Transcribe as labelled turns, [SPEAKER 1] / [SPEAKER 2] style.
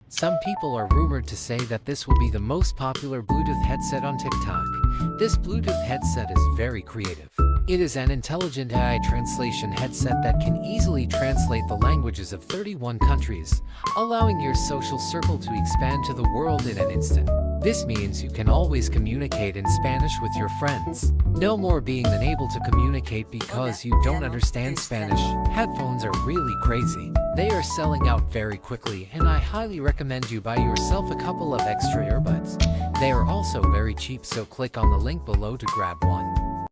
[SPEAKER 1] Some people are rumored to say that this will be the most popular Bluetooth headset on TikTok. This Bluetooth headset is very creative. It is an intelligent AI translation headset that can easily translate the languages of 31 countries, allowing your social circle to expand to the world in an instant. This means you can always communicate in Spanish with your friends. No more being unable to communicate because you don't understand Spanish. Headphones are really crazy. They are selling out very quickly, and I highly recommend you buy yourself a couple of extra earbuds. They are also very cheap, so click on the link below to grab one.